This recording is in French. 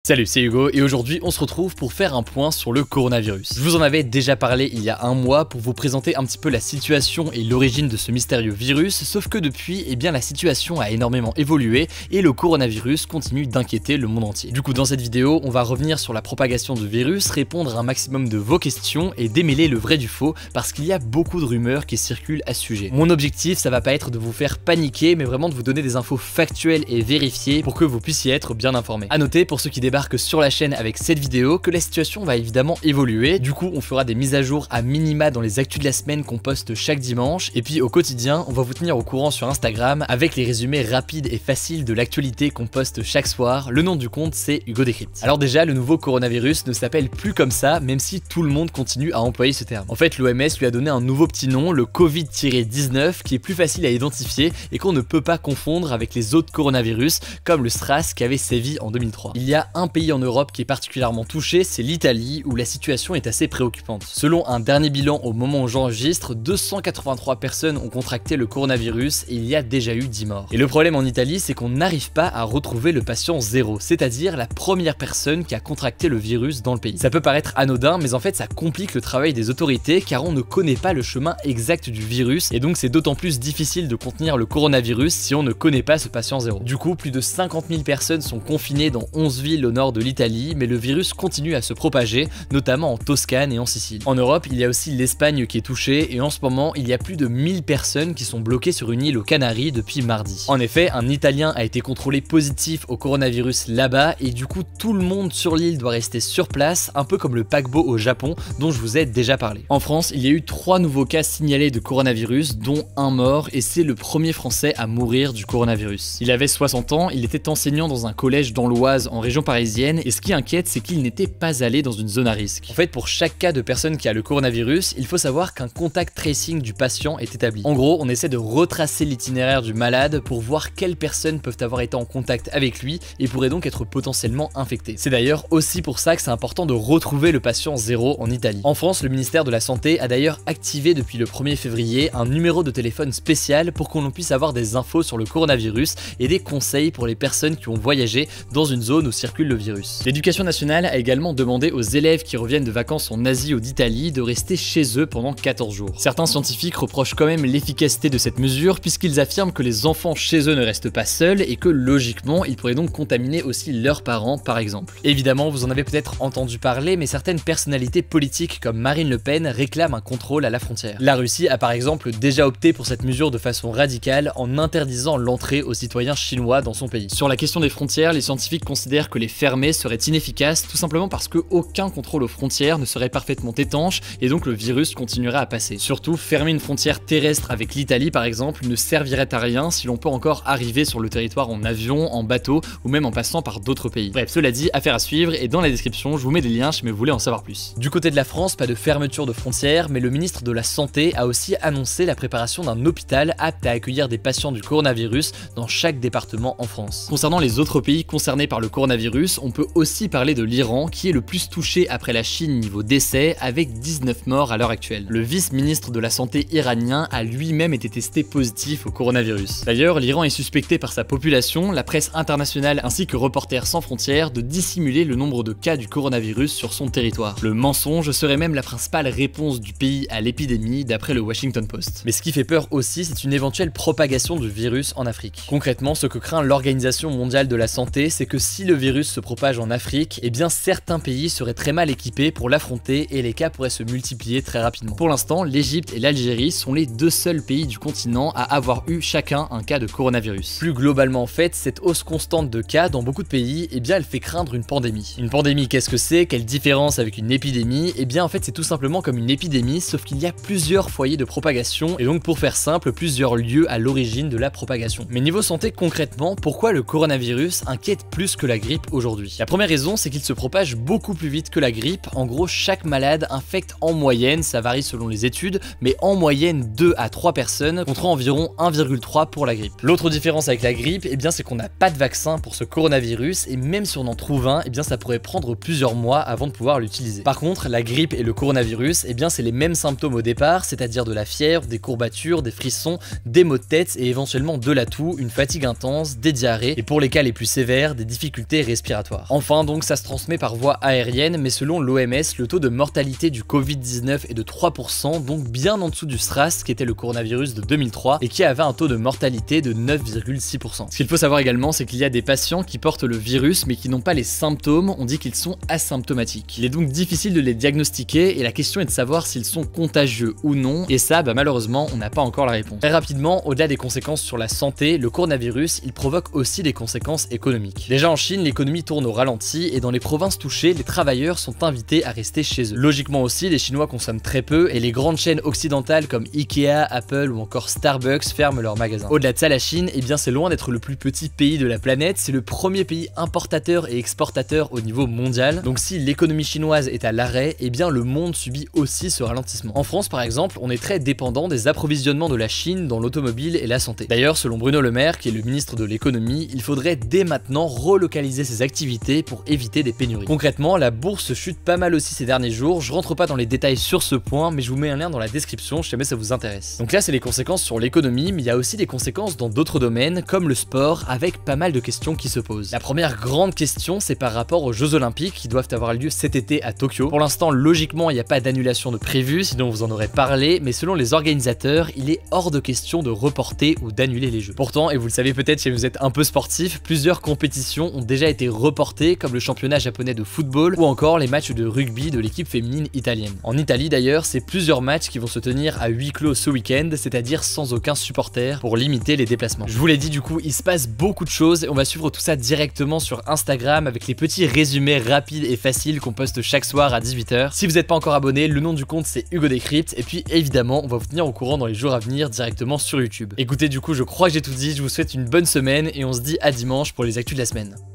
Salut, c'est Hugo et aujourd'hui on se retrouve pour faire un point sur le coronavirus. Je vous en avais déjà parlé il y a un mois pour vous présenter un petit peu la situation et l'origine de ce mystérieux virus, sauf que depuis, la situation a énormément évolué et le coronavirus continue d'inquiéter le monde entier. Du coup, dans cette vidéo, on va revenir sur la propagation du virus, répondre à un maximum de vos questions et démêler le vrai du faux parce qu'il y a beaucoup de rumeurs qui circulent à ce sujet. Mon objectif, ça va pas être de vous faire paniquer, mais vraiment de vous donner des infos factuelles et vérifiées pour que vous puissiez être bien informés. A noter pour ceux qui débarquent sur la chaîne avec cette vidéo que la situation va évidemment évoluer. Du coup, on fera des mises à jour à minima dans les actus de la semaine qu'on poste chaque dimanche. Et puis au quotidien, on va vous tenir au courant sur Instagram avec les résumés rapides et faciles de l'actualité qu'on poste chaque soir. Le nom du compte, c'est Hugo Décrypte. Alors déjà, le nouveau coronavirus ne s'appelle plus comme ça, même si tout le monde continue à employer ce terme. En fait, l'OMS lui a donné un nouveau petit nom, le Covid-19, qui est plus facile à identifier et qu'on ne peut pas confondre avec les autres coronavirus, comme le SRAS qui avait sévi en 2003. Il y a un pays en Europe qui est particulièrement touché, c'est l'Italie, où la situation est assez préoccupante. Selon un dernier bilan au moment où j'enregistre, 283 personnes ont contracté le coronavirus et il y a déjà eu 10 morts. Et le problème en Italie, c'est qu'on n'arrive pas à retrouver le patient zéro, c'est-à-dire la première personne qui a contracté le virus dans le pays. Ça peut paraître anodin, mais en fait ça complique le travail des autorités car on ne connaît pas le chemin exact du virus et donc c'est d'autant plus difficile de contenir le coronavirus si on ne connaît pas ce patient zéro. Du coup, plus de 50 000 personnes sont confinées dans 11 villes au nord de l'Italie, mais le virus continue à se propager, notamment en Toscane et en Sicile. En Europe, il y a aussi l'Espagne qui est touchée et en ce moment, il y a plus de 1000 personnes qui sont bloquées sur une île aux Canaries depuis mardi. En effet, un Italien a été contrôlé positif au coronavirus là-bas et du coup, tout le monde sur l'île doit rester sur place, un peu comme le paquebot au Japon dont je vous ai déjà parlé. En France, il y a eu 3 nouveaux cas signalés de coronavirus, dont un mort et c'est le premier Français à mourir du coronavirus. Il avait 60 ans, il était enseignant dans un collège dans l'Oise en région parisienne et ce qui inquiète, c'est qu'il n'était pas allé dans une zone à risque. En fait, pour chaque cas de personne qui a le coronavirus, il faut savoir qu'un contact tracing du patient est établi. En gros, on essaie de retracer l'itinéraire du malade pour voir quelles personnes peuvent avoir été en contact avec lui et pourraient donc être potentiellement infectées. C'est d'ailleurs aussi pour ça que c'est important de retrouver le patient zéro en Italie. En France, le ministère de la Santé a d'ailleurs activé depuis le 1er février un numéro de téléphone spécial pour qu'on puisse avoir des infos sur le coronavirus et des conseils pour les personnes qui ont voyagé dans une zone où circule le virus. L'éducation nationale a également demandé aux élèves qui reviennent de vacances en Asie ou d'Italie de rester chez eux pendant 14 jours. Certains scientifiques reprochent quand même l'efficacité de cette mesure puisqu'ils affirment que les enfants chez eux ne restent pas seuls et que logiquement ils pourraient donc contaminer aussi leurs parents par exemple. Évidemment, vous en avez peut-être entendu parler, mais certaines personnalités politiques comme Marine Le Pen réclament un contrôle à la frontière. La Russie a par exemple déjà opté pour cette mesure de façon radicale en interdisant l'entrée aux citoyens chinois dans son pays. Sur la question des frontières, les scientifiques considèrent que les fermer serait inefficace tout simplement parce que aucun contrôle aux frontières ne serait parfaitement étanche et donc le virus continuerait à passer. Surtout, fermer une frontière terrestre avec l'Italie par exemple ne servirait à rien si l'on peut encore arriver sur le territoire en avion, en bateau ou même en passant par d'autres pays. Bref, cela dit, affaire à suivre et dans la description je vous mets des liens si vous voulez en savoir plus. Du côté de la France, pas de fermeture de frontières, mais le ministre de la Santé a aussi annoncé la préparation d'un hôpital apte à accueillir des patients du coronavirus dans chaque département en France. Concernant les autres pays concernés par le coronavirus, on peut aussi parler de l'Iran qui est le plus touché après la Chine niveau décès avec 19 morts à l'heure actuelle. Le vice-ministre de la santé iranien a lui-même été testé positif au coronavirus. D'ailleurs, l'Iran est suspecté par sa population, la presse internationale ainsi que Reporters sans frontières de dissimuler le nombre de cas du coronavirus sur son territoire. Le mensonge serait même la principale réponse du pays à l'épidémie d'après le Washington Post. Mais ce qui fait peur aussi, c'est une éventuelle propagation du virus en Afrique. Concrètement, ce que craint l'Organisation mondiale de la santé, c'est que si le virus se propage en Afrique, eh bien certains pays seraient très mal équipés pour l'affronter et les cas pourraient se multiplier très rapidement. Pour l'instant, l'Égypte et l'Algérie sont les 2 seuls pays du continent à avoir eu chacun un cas de coronavirus. Plus globalement en fait, cette hausse constante de cas dans beaucoup de pays, eh bien elle fait craindre une pandémie. Une pandémie, qu'est-ce que c'est? Quelle différence avec une épidémie? Eh bien en fait c'est tout simplement comme une épidémie, sauf qu'il y a plusieurs foyers de propagation et donc pour faire simple, plusieurs lieux à l'origine de la propagation. Mais niveau santé concrètement, pourquoi le coronavirus inquiète plus que la grippe aujourd'hui? La première raison, c'est qu'il se propage beaucoup plus vite que la grippe. En gros, chaque malade infecte en moyenne, ça varie selon les études, mais en moyenne 2 à 3 personnes contre environ 1,3 pour la grippe. L'autre différence avec la grippe, eh bien c'est qu'on n'a pas de vaccin pour ce coronavirus et même si on en trouve un, eh bien ça pourrait prendre plusieurs mois avant de pouvoir l'utiliser. Par contre, la grippe et le coronavirus, eh bien c'est les mêmes symptômes au départ, c'est-à-dire de la fièvre, des courbatures, des frissons, des maux de tête et éventuellement de la toux, une fatigue intense, des diarrhées et pour les cas les plus sévères, des difficultés respiratoires respiratoire. Enfin donc ça se transmet par voie aérienne, mais selon l'OMS, le taux de mortalité du Covid-19 est de 3%, donc bien en dessous du SRAS qui était le coronavirus de 2003 et qui avait un taux de mortalité de 9,6%. Ce qu'il faut savoir également, c'est qu'il y a des patients qui portent le virus mais qui n'ont pas les symptômes, on dit qu'ils sont asymptomatiques. Il est donc difficile de les diagnostiquer et la question est de savoir s'ils sont contagieux ou non, et ça malheureusement on n'a pas encore la réponse. Très rapidement, au-delà des conséquences sur la santé, le coronavirus il provoque aussi des conséquences économiques. Déjà en Chine, l'économie tourne au ralenti et dans les provinces touchées, les travailleurs sont invités à rester chez eux. Logiquement aussi, les Chinois consomment très peu et les grandes chaînes occidentales comme Ikea, Apple ou encore Starbucks ferment leurs magasins. Au-delà de ça, la Chine, eh bien c'est loin d'être le plus petit pays de la planète, c'est le premier pays importateur et exportateur au niveau mondial. Donc si l'économie chinoise est à l'arrêt, eh bien le monde subit aussi ce ralentissement. En France par exemple, on est très dépendant des approvisionnements de la Chine dans l'automobile et la santé. D'ailleurs, selon Bruno Le Maire, qui est le ministre de l'économie, il faudrait dès maintenant relocaliser ses activités pour éviter des pénuries. Concrètement, la bourse chute pas mal aussi ces derniers jours, je rentre pas dans les détails sur ce point, mais je vous mets un lien dans la description si jamais ça vous intéresse. Donc là c'est les conséquences sur l'économie, mais il y a aussi des conséquences dans d'autres domaines, comme le sport, avec pas mal de questions qui se posent. La première grande question, c'est par rapport aux Jeux Olympiques qui doivent avoir lieu cet été à Tokyo. Pour l'instant, logiquement, il n'y a pas d'annulation de prévu, sinon on vous en aurait parlé, mais selon les organisateurs, il est hors de question de reporter ou d'annuler les Jeux. Pourtant, et vous le savez peut-être si vous êtes un peu sportif, plusieurs compétitions ont déjà été reportées, comme le championnat japonais de football ou encore les matchs de rugby de l'équipe féminine italienne. En Italie d'ailleurs, c'est plusieurs matchs qui vont se tenir à huis clos ce week-end, c'est-à-dire sans aucun supporter pour limiter les déplacements. Je vous l'ai dit, du coup, il se passe beaucoup de choses et on va suivre tout ça directement sur Instagram avec les petits résumés rapides et faciles qu'on poste chaque soir à 18 h. Si vous n'êtes pas encore abonné, le nom du compte c'est Hugo Décrypte et puis évidemment, on va vous tenir au courant dans les jours à venir directement sur YouTube. Écoutez, du coup, je crois que j'ai tout dit, je vous souhaite une bonne semaine et on se dit à dimanche pour les actus de la semaine.